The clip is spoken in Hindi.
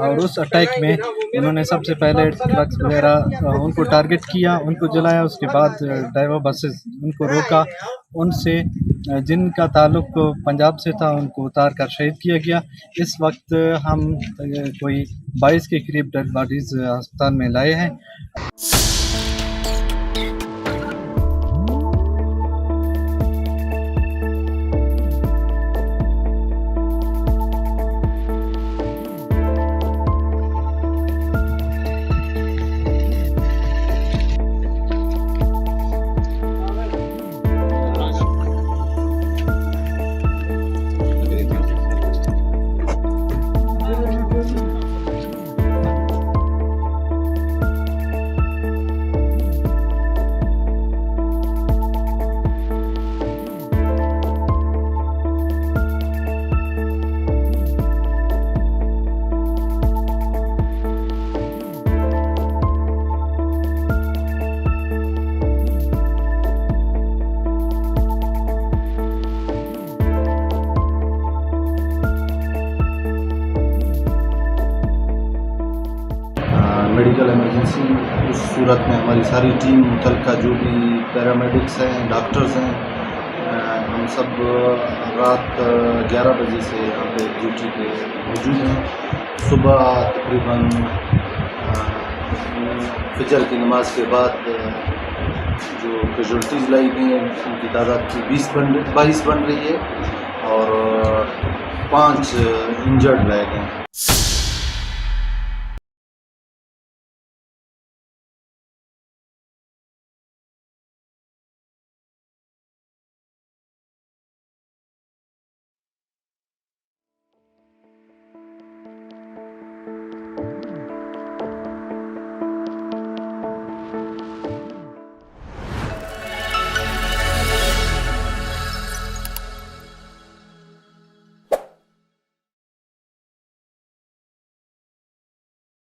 और उस अटैक में उन्होंने सबसे पहले ट्रक्स वगैरह उनको टारगेट किया, उनको जलाया। उसके बाद ड्राइवर बसेस उनको रोका, उनसे जिनका ताल्लुक पंजाब से था उनको उतार कर शहीद किया गया। इस वक्त हम कोई 22 के करीब डेड बॉडीज़ अस्पताल में लाए हैं। मेडिकल इमरजेंसी उस सूरत में हमारी सारी टीम मुतलका जो भी पैरामेडिक्स हैं, डॉक्टर्स हैं, हम सब रात 11 बजे से यहाँ पे ड्यूटी पे मौजूद हैं। सुबह तकरीबन फजर की नमाज के बाद जो कैजुअल्टीज़ लाई गई हैं उनकी तादाद 22 बन रही है और 5 इंजर्ड लाए गए हैं।